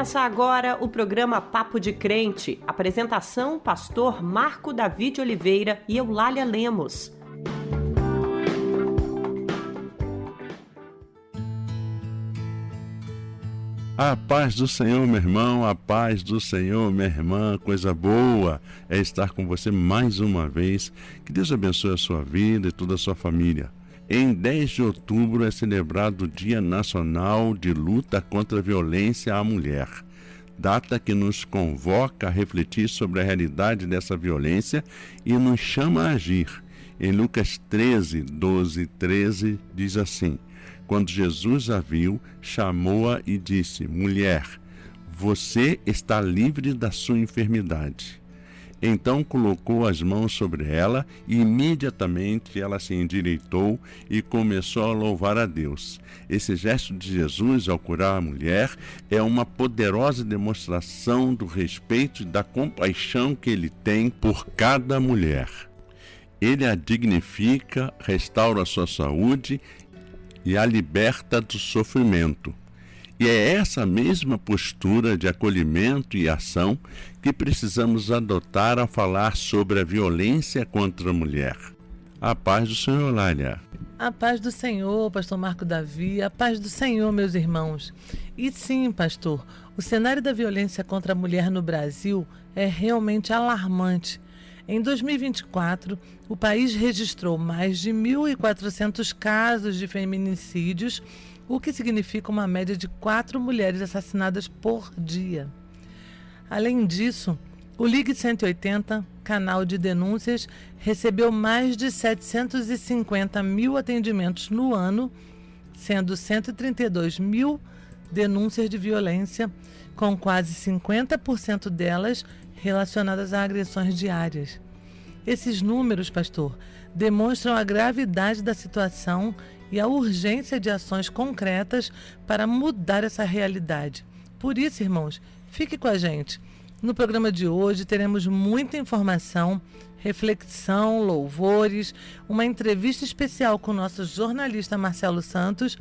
Começa agora o programa Papo de Crente. Apresentação, pastor Marco David Oliveira e Eulália Lemos. A paz do Senhor, meu irmão, a paz do Senhor, minha irmã, coisa boa é estar com você mais uma vez. Que Deus abençoe a sua vida e toda a sua família. Em 10 de outubro é celebrado o Dia Nacional de Luta contra a Violência à Mulher, data que nos convoca a refletir sobre a realidade dessa violência e nos chama a agir. Em Lucas 13, 12 e 13 diz assim: quando Jesus a viu, chamou-a e disse: mulher, você está livre da sua enfermidade. Então colocou as mãos sobre ela e imediatamente ela se endireitou e começou a louvar a Deus. Esse gesto de Jesus ao curar a mulher é uma poderosa demonstração do respeito e da compaixão que ele tem por cada mulher. Ele a dignifica, restaura a sua saúde e a liberta do sofrimento. E é essa mesma postura de acolhimento e ação que precisamos adotar ao falar sobre a violência contra a mulher. A paz do Senhor, Eulália. A paz do Senhor, pastor Marco Davi, a paz do Senhor, meus irmãos. E sim, pastor, o cenário da violência contra a mulher no Brasil é realmente alarmante. Em 2024, o país registrou mais de 1.400 casos de feminicídios, o que significa uma média de 4 mulheres assassinadas por dia. Além disso, o Ligue 180, canal de denúncias, recebeu mais de 750 mil atendimentos no ano, sendo 132 mil denúncias de violência, com quase 50% delas relacionadas a agressões diárias. Esses números, pastor, demonstram a gravidade da situação e a urgência de ações concretas para mudar essa realidade. Por isso, irmãos, fique com a gente. No programa de hoje teremos muita informação, reflexão, louvores, uma entrevista especial com o nosso jornalista Marcelo Santos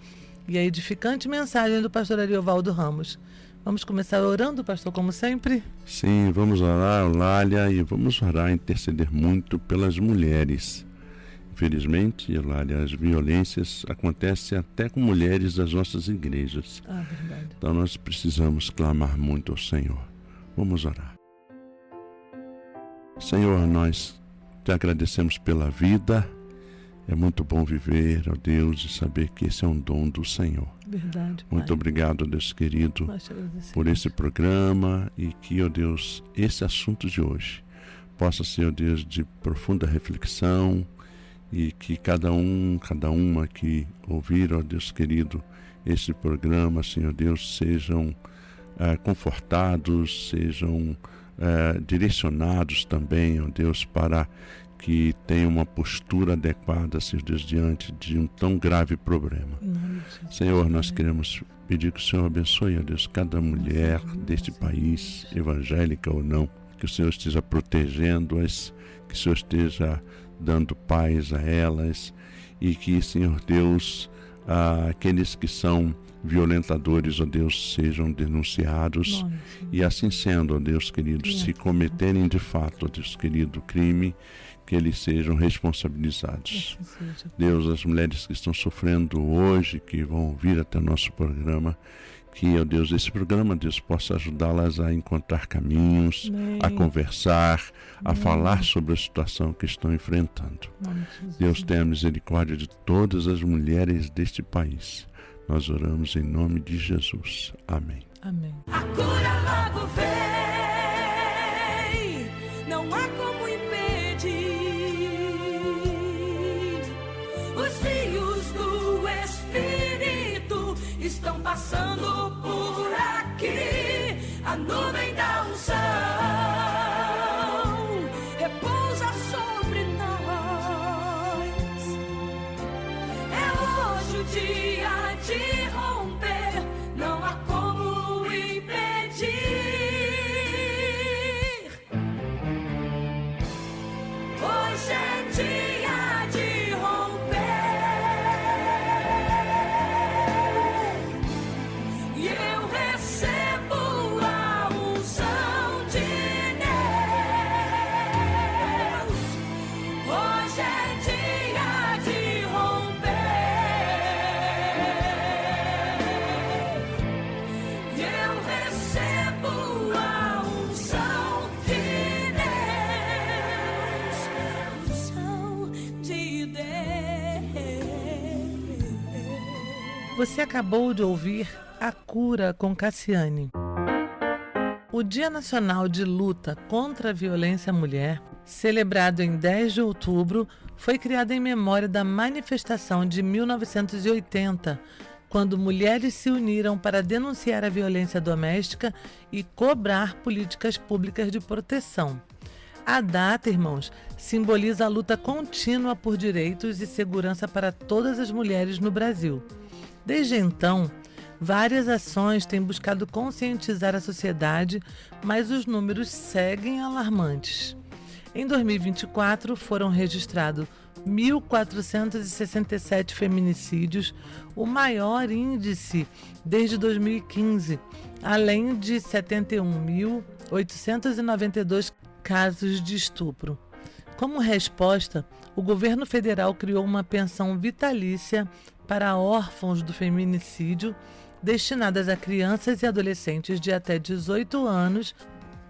e a edificante mensagem do pastor Ariovaldo Ramos. Vamos começar orando, pastor, como sempre? Sim, vamos orar, Eulália, e vamos orar e interceder muito pelas mulheres. Infelizmente, Eulália, as violências acontecem até com mulheres das nossas igrejas. Verdade. Então nós precisamos clamar muito ao Senhor. Vamos orar. Senhor, nós te agradecemos pela vida. É muito bom viver, ó Deus, e saber que esse é um dom do Senhor. Verdade, Pai. Muito obrigado, Deus querido, por esse programa e que, ó Deus, esse assunto de hoje possa ser, ó Deus, de profunda reflexão e que cada uma que ouvir, ó Deus querido, esse programa, Senhor Deus, sejam confortados, sejam direcionados também, ó Deus, para que tenha uma postura adequada, Senhor Deus, diante de um tão grave problema. Senhor, nós queremos pedir que o Senhor abençoe, ó Deus, cada mulher deste país, evangélica ou não, que o Senhor esteja protegendo-as, que o Senhor esteja dando paz a elas e que, Senhor Deus, aqueles que são violentadores, ó Deus, sejam denunciados e assim sendo, ó Deus querido, se cometerem de fato, ó Deus querido, crime, que eles sejam responsabilizados. Deus, as mulheres que estão sofrendo hoje, que vão ouvir até o nosso programa, que, ó Deus, esse programa, Deus, possa ajudá-las a encontrar caminhos, a conversar, a falar sobre a situação que estão enfrentando. Deus, tenha misericórdia de todas as mulheres deste país. Nós oramos em nome de Jesus. Amém. Amém. A cura logo vem, não há como impedir. Os rios do Espírito estão passando por aqui. A nuvem da unção repousa sobre nós. É hoje o dia de romper, não há como impedir. Hoje é dia de romper. Você acabou de ouvir A Cura com Cassiane. O Dia Nacional de Luta contra a Violência à Mulher, celebrado em 10 de outubro, foi criado em memória da manifestação de 1980, quando mulheres se uniram para denunciar a violência doméstica e cobrar políticas públicas de proteção. A data, irmãos, simboliza a luta contínua por direitos e segurança para todas as mulheres no Brasil. Desde então, várias ações têm buscado conscientizar a sociedade, mas os números seguem alarmantes. Em 2024, foram registrados 1.467 feminicídios, o maior índice desde 2015, além de 71.892 casos de estupro. Como resposta, o governo federal criou uma pensão vitalícia para órfãos do feminicídio, destinadas a crianças e adolescentes de até 18 anos,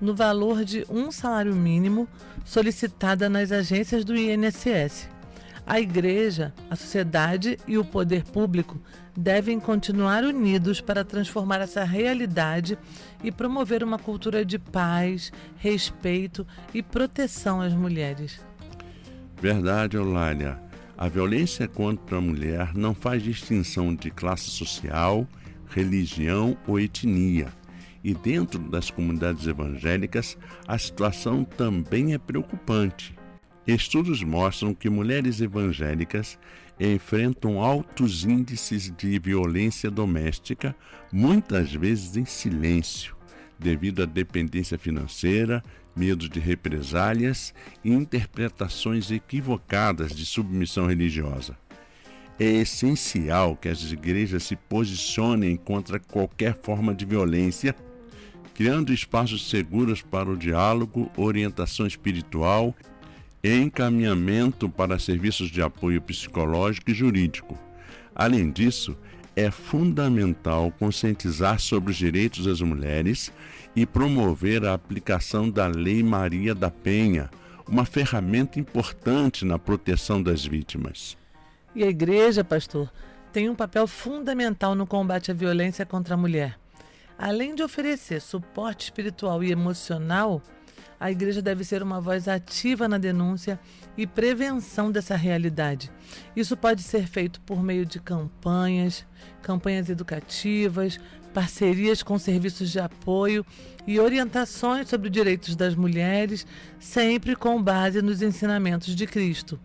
no valor de um salário mínimo, solicitada nas agências do INSS. A Igreja, a sociedade e o poder público devem continuar unidos para transformar essa realidade e promover uma cultura de paz, respeito e proteção às mulheres. Verdade, Eulália. A violência contra a mulher não faz distinção de classe social, religião ou etnia. E dentro das comunidades evangélicas, a situação também é preocupante. Estudos mostram que mulheres evangélicas enfrentam altos índices de violência doméstica, muitas vezes em silêncio, devido à dependência financeira, medo de represálias e interpretações equivocadas de submissão religiosa. É essencial que as igrejas se posicionem contra qualquer forma de violência, criando espaços seguros para o diálogo, orientação espiritual e encaminhamento para serviços de apoio psicológico e jurídico. Além disso, é fundamental conscientizar sobre os direitos das mulheres e promover a aplicação da Lei Maria da Penha, uma ferramenta importante na proteção das vítimas. E a Igreja, pastor, tem um papel fundamental no combate à violência contra a mulher. Além de oferecer suporte espiritual e emocional, a Igreja deve ser uma voz ativa na denúncia e prevenção dessa realidade. Isso pode ser feito por meio de campanhas educativas, parcerias com serviços de apoio e orientações sobre os direitos das mulheres, sempre com base nos ensinamentos de Cristo.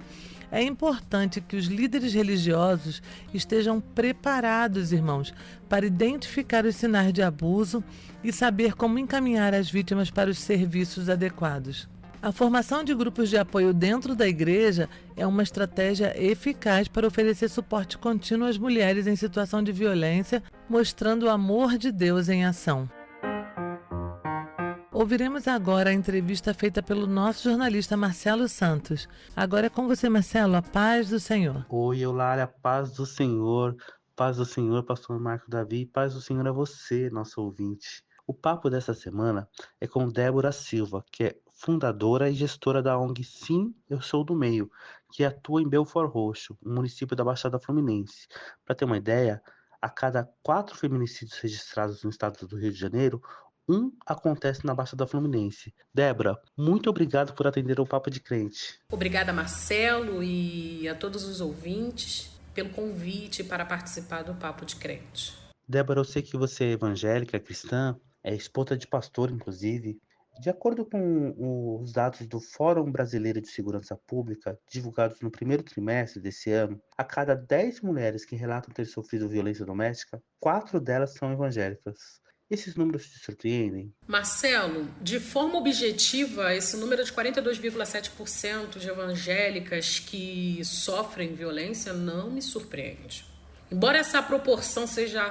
É importante que os líderes religiosos estejam preparados, irmãos, para identificar os sinais de abuso e saber como encaminhar as vítimas para os serviços adequados. A formação de grupos de apoio dentro da igreja é uma estratégia eficaz para oferecer suporte contínuo às mulheres em situação de violência, mostrando o amor de Deus em ação. Ouviremos agora a entrevista feita pelo nosso jornalista Marcelo Santos. Agora é com você, Marcelo, a paz do Senhor. Oi, Eulália, paz do Senhor, pastor Marco Davi, paz do Senhor a você, nosso ouvinte. O papo dessa semana é com Débora Silva, que é fundadora e gestora da ONG Sim, Eu Sou do Meio, que atua em Belford Roxo, um município da Baixada Fluminense. Para ter uma ideia, a cada 4 feminicídios registrados no estado do Rio de Janeiro, um acontece na Baixada Fluminense. Débora, muito obrigado por atender o Papo de Crente. Obrigada, Marcelo, e a todos os ouvintes pelo convite para participar do Papo de Crente. Débora, eu sei que você é evangélica, cristã, é esposa de pastor, inclusive. De acordo com os dados do Fórum Brasileiro de Segurança Pública, divulgados no primeiro trimestre desse ano, a cada 10 mulheres que relatam ter sofrido violência doméstica, 4 delas são evangélicas. Esses números te surpreendem? Marcelo, de forma objetiva, esse número de 42,7% de evangélicas que sofrem violência não me surpreende. Embora essa proporção seja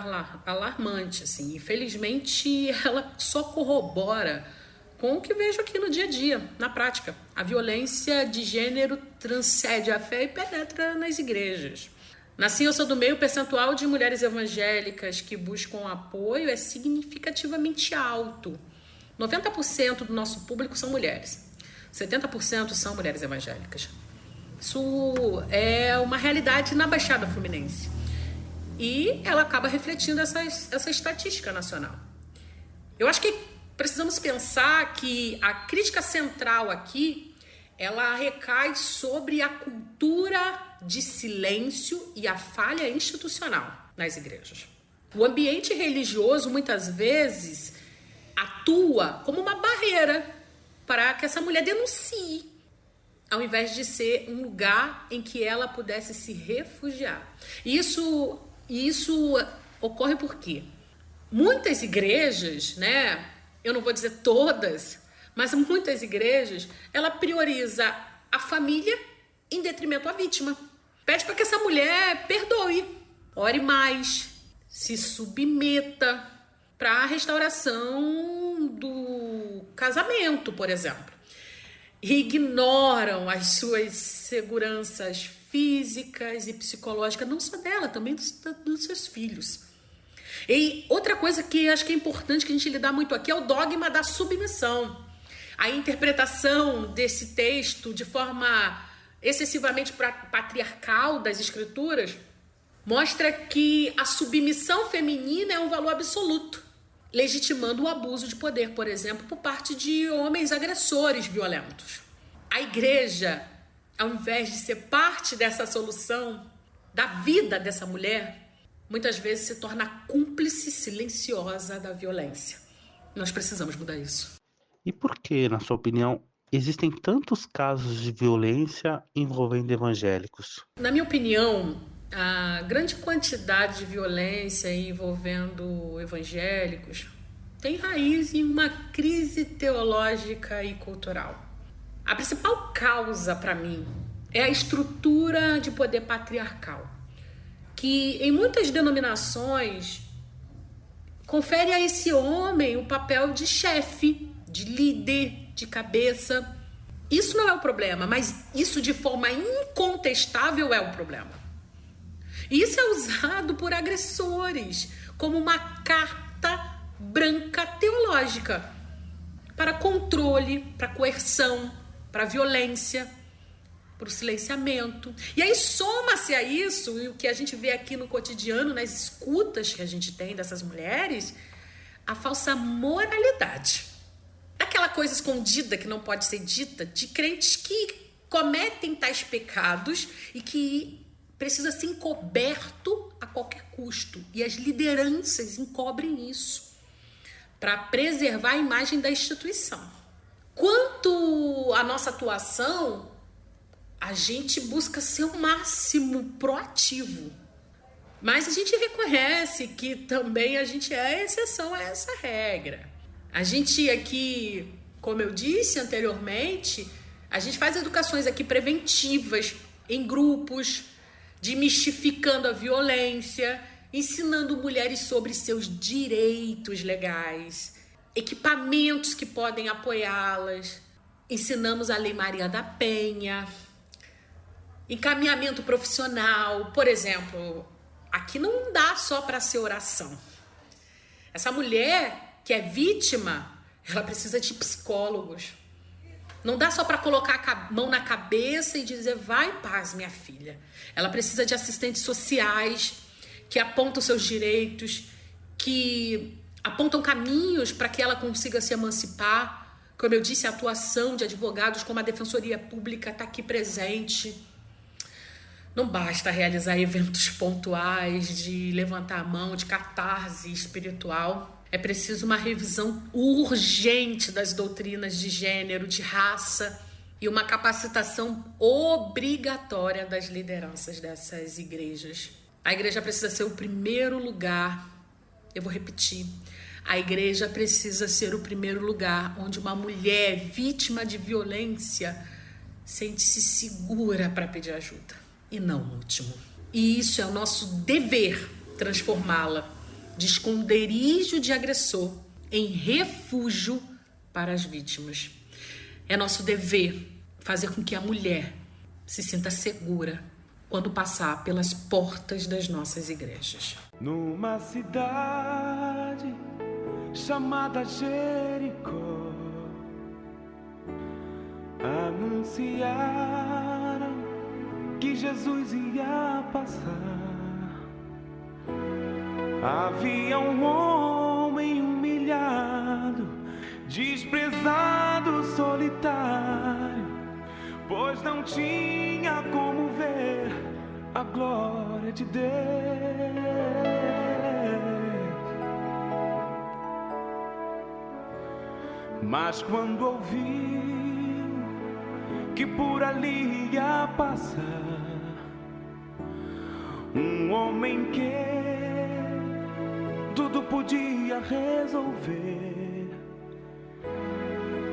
alarmante, assim, infelizmente ela só corrobora com o que vejo aqui no dia a dia, na prática. A violência de gênero transcende a fé e penetra nas igrejas. Na Sim, Eu Sou do Meio, o percentual de mulheres evangélicas que buscam apoio é significativamente alto. 90% do nosso público são mulheres. 70% são mulheres evangélicas. Isso é uma realidade na Baixada Fluminense. E ela acaba refletindo essa estatística nacional. Eu acho que precisamos pensar que a crítica central aqui, ela recai sobre a cultura de silêncio e a falha institucional nas igrejas. O ambiente religioso, muitas vezes, atua como uma barreira para que essa mulher denuncie, ao invés de ser um lugar em que ela pudesse se refugiar. Isso ocorre porque muitas igrejas, né, eu não vou dizer todas, mas muitas igrejas, ela prioriza a família em detrimento da vítima. Pede para que essa mulher perdoe, ore mais, se submeta para a restauração do casamento, por exemplo. E ignoram as suas seguranças físicas e psicológicas, não só dela, também dos seus filhos. E outra coisa que acho que é importante que a gente lidar muito aqui é o dogma da submissão. A interpretação desse texto de forma excessivamente patriarcal das escrituras mostra que a submissão feminina é um valor absoluto, legitimando o abuso de poder, por exemplo, por parte de homens agressores violentos. A igreja, ao invés de ser parte dessa solução da vida dessa mulher, muitas vezes se torna cúmplice silenciosa da violência. Nós precisamos mudar isso. E por que, na sua opinião, existem tantos casos de violência envolvendo evangélicos? Na minha opinião, a grande quantidade de violência envolvendo evangélicos tem raiz em uma crise teológica e cultural. A principal causa, para mim, é a estrutura de poder patriarcal, que em muitas denominações confere a esse homem o papel de chefe, de líder, de cabeça. Isso não é o problema, mas isso de forma incontestável é o problema. E isso é usado por agressores como uma carta branca teológica para controle, para coerção, para violência, para o silenciamento. E aí soma-se a isso, e o que a gente vê aqui no cotidiano, nas escutas que a gente tem dessas mulheres, a falsa moralidade. Aquela coisa escondida que não pode ser dita, de crentes que cometem tais pecados e que precisa ser encoberto a qualquer custo. E as lideranças encobrem isso para preservar a imagem da instituição. Quanto à nossa atuação, a gente busca ser o máximo proativo. Mas a gente reconhece que também a gente é exceção a essa regra. A gente aqui, como eu disse anteriormente, a gente faz educações aqui preventivas em grupos, desmistificando a violência, ensinando mulheres sobre seus direitos legais, equipamentos que podem apoiá-las, ensinamos a Lei Maria da Penha, encaminhamento profissional. Por exemplo, aqui não dá só para ser oração. Essa mulher que é vítima, ela precisa de psicólogos. Não dá só para colocar a mão na cabeça e dizer, vai em paz, minha filha. Ela precisa de assistentes sociais que apontam seus direitos, que apontam caminhos para que ela consiga se emancipar. Como eu disse, a atuação de advogados como a Defensoria Pública está aqui presente. Não basta realizar eventos pontuais de levantar a mão, de catarse espiritual. É preciso uma revisão urgente das doutrinas de gênero, de raça e uma capacitação obrigatória das lideranças dessas igrejas. A igreja precisa ser o primeiro lugar, eu vou repetir, a igreja precisa ser o primeiro lugar onde uma mulher vítima de violência sente-se segura para pedir ajuda e não o último. E isso é o nosso dever, transformá-la de esconderijo de agressor em refúgio para as vítimas. É nosso dever fazer com que a mulher se sinta segura quando passar pelas portas das nossas igrejas. Numa cidade chamada Jericó, anunciaram que Jesus ia passar. Havia um homem humilhado, desprezado, solitário, pois não tinha como ver a glória de Deus. Mas quando ouviu que por ali ia passar um homem que tudo podia resolver,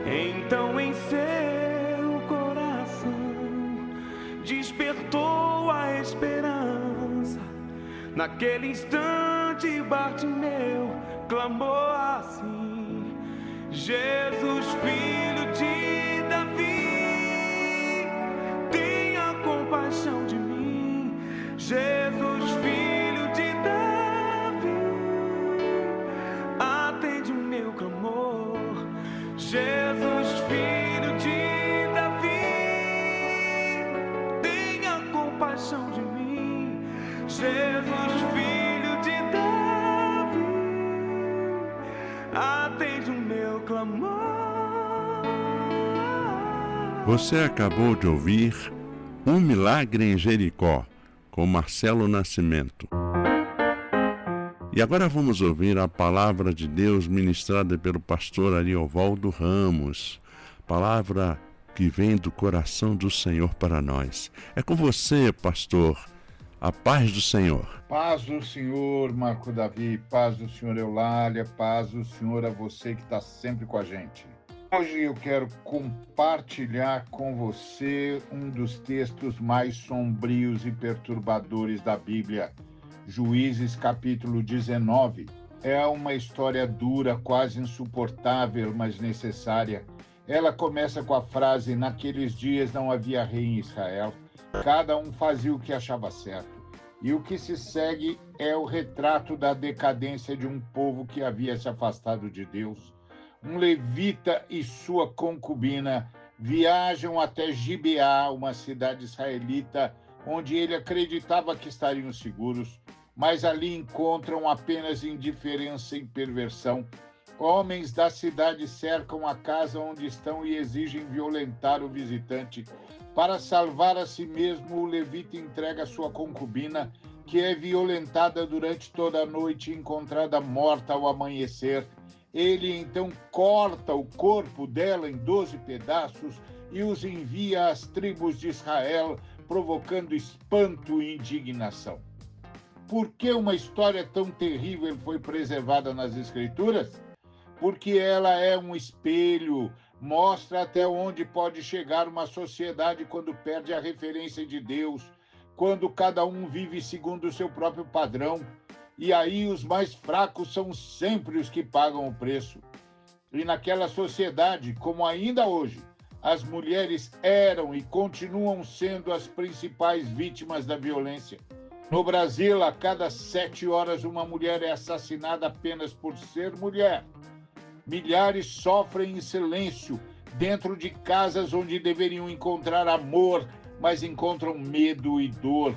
então em seu coração despertou a esperança. Naquele instante Bartimeu clamou assim: Jesus, filho de Davi, tenha compaixão de mim. Jesus, filho de Davi, atende o meu clamor. Jesus, filho de Davi, tenha compaixão de mim. Jesus, filho de Davi, atende o meu clamor. Você acabou de ouvir Um Milagre em Jericó, com Marcelo Nascimento. E agora vamos ouvir a palavra de Deus ministrada pelo pastor Ariovaldo Ramos. Palavra que vem do coração do Senhor para nós. É com você, pastor. A paz do Senhor. Paz do Senhor, Marco Davi. Paz do Senhor, Eulália. Paz do Senhor a você que está sempre com a gente. Hoje eu quero compartilhar com você um dos textos mais sombrios e perturbadores da Bíblia. Juízes, capítulo 19. É uma história dura, quase insuportável, mas necessária. Ela começa com a frase: naqueles dias não havia rei em Israel. Cada um fazia o que achava certo. E o que se segue é o retrato da decadência de um povo que havia se afastado de Deus. Um levita e sua concubina viajam até Gibeá, uma cidade israelita, onde ele acreditava que estariam seguros, mas ali encontram apenas indiferença e perversão. Homens da cidade cercam a casa onde estão e exigem violentar o visitante. Para salvar a si mesmo, o levita entrega sua concubina, que é violentada durante toda a noite e encontrada morta ao amanhecer. Ele então corta o corpo dela em 12 pedaços e os envia às tribos de Israel, provocando espanto e indignação. Por que uma história tão terrível foi preservada nas Escrituras? Porque ela é um espelho, mostra até onde pode chegar uma sociedade quando perde a referência de Deus, quando cada um vive segundo o seu próprio padrão. E aí os mais fracos são sempre os que pagam o preço. E naquela sociedade, como ainda hoje, as mulheres eram e continuam sendo as principais vítimas da violência. No Brasil, a cada 7 horas, uma mulher é assassinada apenas por ser mulher. Milhares sofrem em silêncio, dentro de casas onde deveriam encontrar amor, mas encontram medo e dor.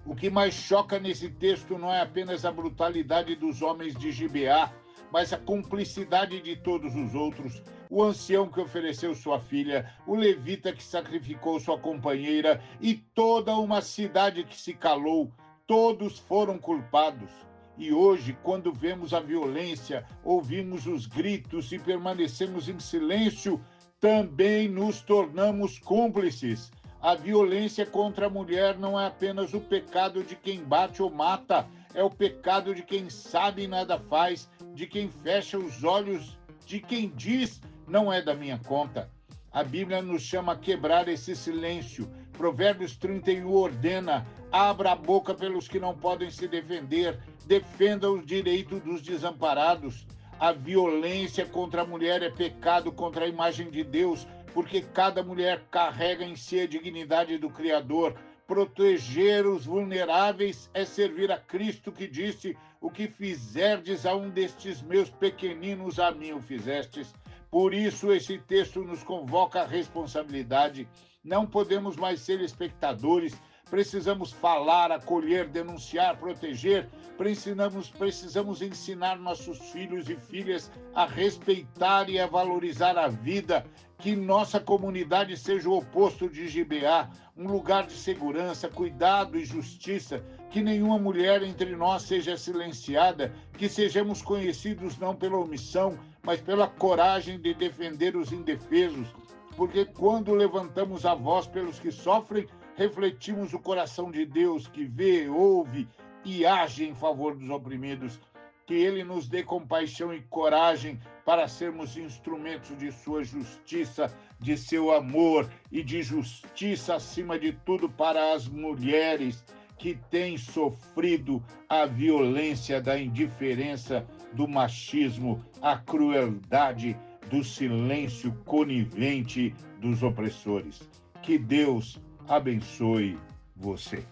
O que mais choca nesse texto não é apenas a brutalidade dos homens de Gibeá, mas a cumplicidade de todos os outros. O ancião que ofereceu sua filha, o levita que sacrificou sua companheira e toda uma cidade que se calou. Todos foram culpados. E hoje, quando vemos a violência, ouvimos os gritos e permanecemos em silêncio, também nos tornamos cúmplices. A violência contra a mulher não é apenas o pecado de quem bate ou mata, é o pecado de quem sabe e nada faz, de quem fecha os olhos, de quem diz, não é da minha conta. A Bíblia nos chama a quebrar esse silêncio. Provérbios 31 ordena: abra a boca pelos que não podem se defender, defenda os direitos dos desamparados. A violência contra a mulher é pecado contra a imagem de Deus, porque cada mulher carrega em si a dignidade do Criador. Proteger os vulneráveis é servir a Cristo, que disse: o que fizerdes a um destes meus pequeninos, a mim o fizestes. Por isso, esse texto nos convoca à responsabilidade. Não podemos mais ser espectadores. precisamos falar, acolher, denunciar, proteger, precisamos ensinar nossos filhos e filhas a respeitar e a valorizar a vida, que nossa comunidade seja o oposto de Gibeá, um lugar de segurança, cuidado e justiça, que nenhuma mulher entre nós seja silenciada, que sejamos conhecidos não pela omissão, mas pela coragem de defender os indefesos, porque quando levantamos a voz pelos que sofrem, refletimos o coração de Deus que vê, ouve e age em favor dos oprimidos. Que Ele nos dê compaixão e coragem para sermos instrumentos de sua justiça, de seu amor e de justiça, acima de tudo, para as mulheres que têm sofrido a violência da indiferença, do machismo, a crueldade, do silêncio conivente dos opressores. Que Deus abençoe você.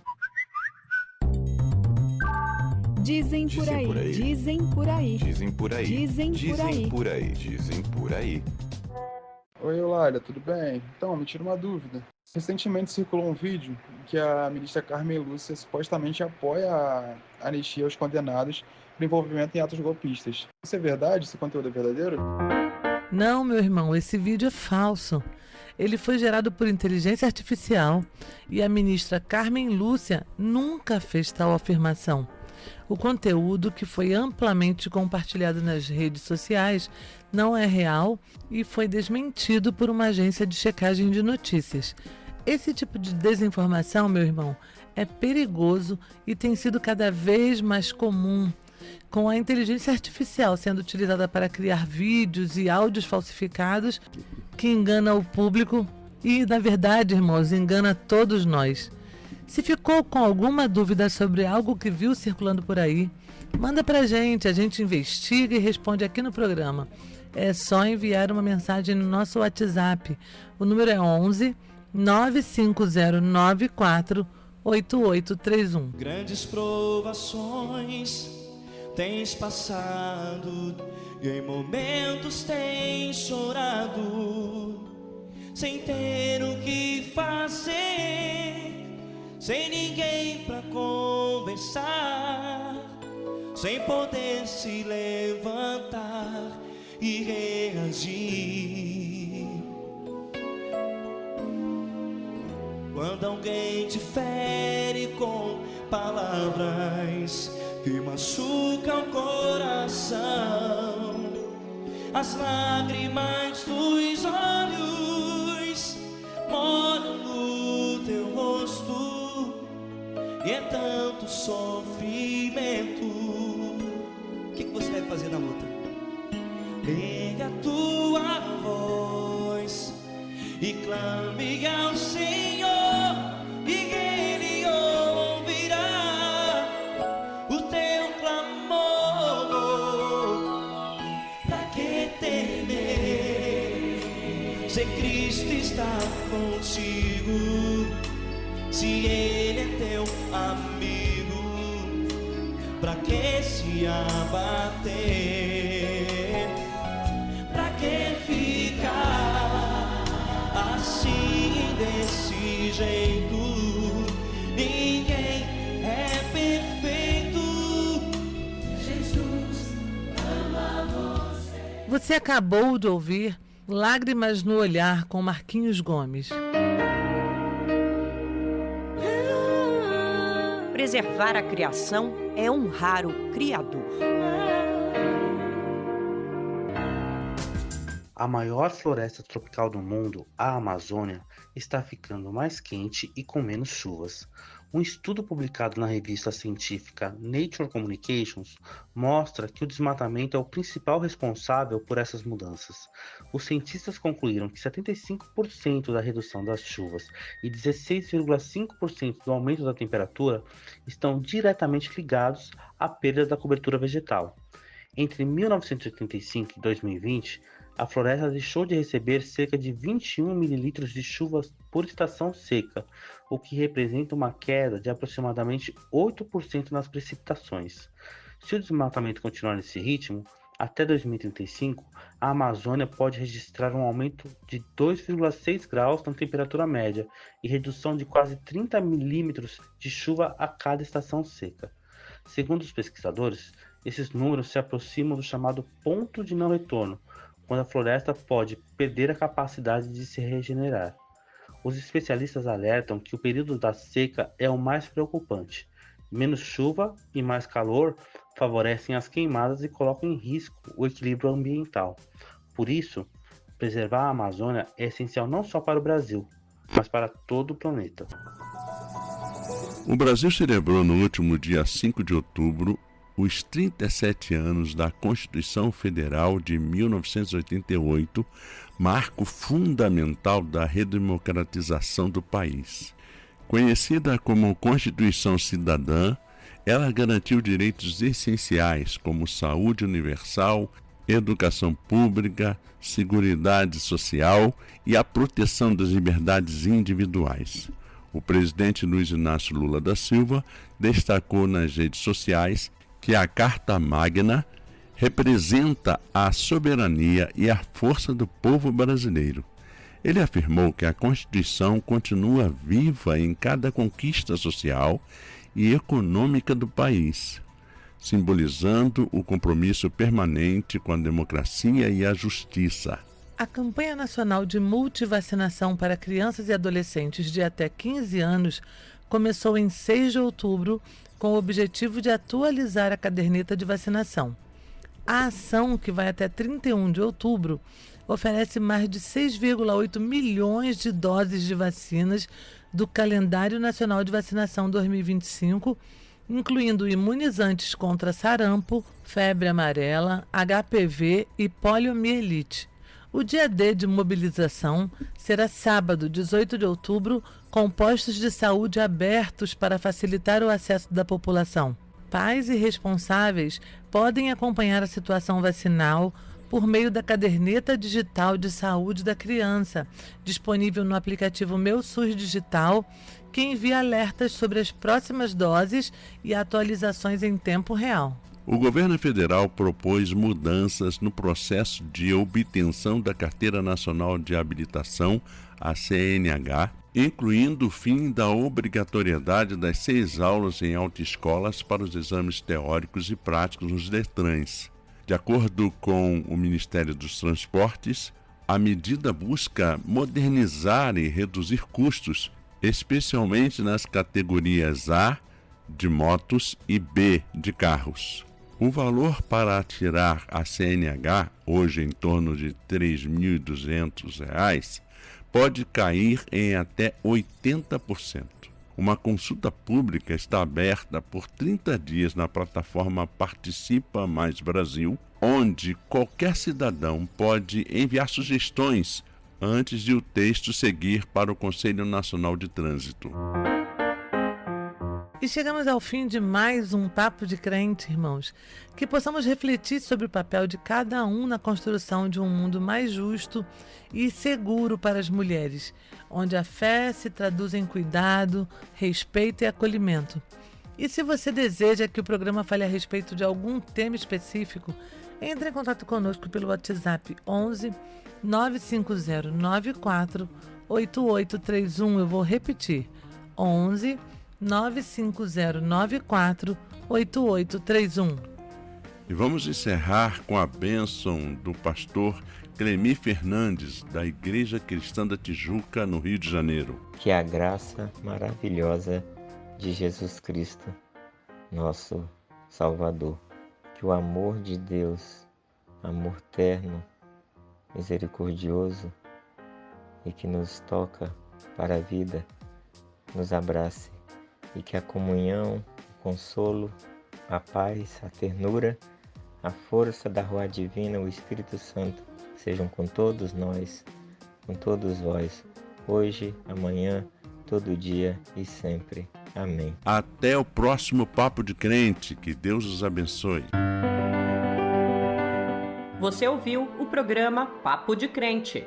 Dizem por aí, dizem por aí, dizem por aí, dizem por aí, dizem por aí, dizem por aí. Oi, Eulália, tudo bem? Então, me tira uma dúvida. Recentemente circulou um vídeo em que a ministra Carmen Lúcia supostamente apoia a anistia aos condenados por envolvimento em atos golpistas. Isso é verdade? Esse conteúdo é verdadeiro? Não, meu irmão, esse vídeo é falso. Ele foi gerado por inteligência artificial e a ministra Carmen Lúcia nunca fez tal afirmação. O conteúdo, que foi amplamente compartilhado nas redes sociais, não é real e foi desmentido por uma agência de checagem de notícias. Esse tipo de desinformação, meu irmão, é perigoso e tem sido cada vez mais comum, com a inteligência artificial sendo utilizada para criar vídeos e áudios falsificados que engana o público e, na verdade, irmãos, engana todos nós. Se ficou com alguma dúvida sobre algo que viu circulando por aí, manda pra gente, a gente investiga e responde aqui no programa. É só enviar uma mensagem no nosso WhatsApp. O número é 11 95094 8831. Grandes provações tens passado e em momentos tens chorado, sem ter o que fazer, sem ninguém pra conversar, sem poder se levantar e reagir. Quando alguém te fere com palavras que machucam o coração, as lágrimas dos olhos moram no teu rosto, e é tanto sofrimento. O que você deve fazer na luta? Erga a tua voz e clame ao Senhor, e Ele ouvirá o teu clamor. Pra que temer, se Cristo está contigo, se Ele é teu amigo? Pra que se abater? Pra que ficar assim, desse jeito? Ninguém é perfeito. Jesus ama você. Você acabou de ouvir Lágrimas no Olhar com Marquinhos Gomes. Preservar a criação é honrar o Criador. A maior floresta tropical do mundo, a Amazônia, está ficando mais quente e com menos chuvas. Um estudo publicado na revista científica Nature Communications mostra que o desmatamento é o principal responsável por essas mudanças. Os cientistas concluíram que 75% da redução das chuvas e 16,5% do aumento da temperatura estão diretamente ligados à perda da cobertura vegetal. Entre 1985 e 2020, a floresta deixou de receber cerca de 21 mililitros de chuvas por estação seca, o que representa uma queda de aproximadamente 8% nas precipitações. Se o desmatamento continuar nesse ritmo, Até 2035, a Amazônia pode registrar um aumento de 2,6 graus na temperatura média e redução de quase 30 milímetros de chuva a cada estação seca. Segundo os pesquisadores, esses números se aproximam do chamado ponto de não retorno, quando a floresta pode perder a capacidade de se regenerar. Os especialistas alertam que o período da seca é o mais preocupante. Menos chuva e mais calor favorecem as queimadas e colocam em risco o equilíbrio ambiental. Por isso, preservar a Amazônia é essencial não só para o Brasil, mas para todo o planeta. O Brasil celebrou no último dia 5 de outubro os 37 anos da Constituição Federal de 1988, marco fundamental da redemocratização do país. Conhecida como Constituição Cidadã, ela garantiu direitos essenciais como saúde universal, educação pública, seguridade social e a proteção das liberdades individuais. O presidente Luiz Inácio Lula da Silva destacou nas redes sociais que a Carta Magna representa a soberania e a força do povo brasileiro. Ele afirmou que a Constituição continua viva em cada conquista social e econômica do país, simbolizando o compromisso permanente com a democracia e a justiça. A campanha nacional de multivacinação para crianças e adolescentes de até 15 anos começou em 6 de outubro com o objetivo de atualizar a caderneta de vacinação. A ação, que vai até 31 de outubro, oferece mais de 6,8 milhões de doses de vacinas do Calendário Nacional de Vacinação 2025, incluindo imunizantes contra sarampo, febre amarela, HPV e poliomielite. O dia D de mobilização será sábado, 18 de outubro, com postos de saúde abertos para facilitar o acesso da população. Pais e responsáveis podem acompanhar a situação vacinal por meio da caderneta digital de saúde da criança, disponível no aplicativo Meu SUS Digital, que envia alertas sobre as próximas doses e atualizações em tempo real. O governo federal propôs mudanças no processo de obtenção da Carteira Nacional de Habilitação, a CNH, incluindo o fim da obrigatoriedade das 6 aulas em autoescolas para os exames teóricos e práticos nos DETRANs. De acordo com o Ministério dos Transportes, a medida busca modernizar e reduzir custos, especialmente nas categorias A de motos e B de carros. O valor para tirar a CNH, hoje em torno de R$ 3.200, pode cair em até 80%. Uma consulta pública está aberta por 30 dias na plataforma Participa Mais Brasil, onde qualquer cidadão pode enviar sugestões antes de o texto seguir para o Conselho Nacional de Trânsito. E chegamos ao fim de mais um Papo de Crente, irmãos. Que possamos refletir sobre o papel de cada um na construção de um mundo mais justo e seguro para as mulheres, onde a fé se traduz em cuidado, respeito e acolhimento. E se você deseja que o programa fale a respeito de algum tema específico, entre em contato conosco pelo WhatsApp 11 950 94 8831. Eu vou repetir, 11 95094 8831. E vamos encerrar com a bênção do pastor Clemir Fernandes, da Igreja Cristã da Tijuca, no Rio de Janeiro. Que a graça maravilhosa de Jesus Cristo, nosso Salvador, que o amor de Deus, amor terno, misericordioso e que nos toca para a vida, nos abrace. E que a comunhão, o consolo, a paz, a ternura, a força da Ruá Divina, o Espírito Santo, sejam com todos nós, com todos vós, hoje, amanhã, todo dia e sempre. Amém. Até o próximo Papo de Crente. Que Deus os abençoe. Você ouviu o programa Papo de Crente.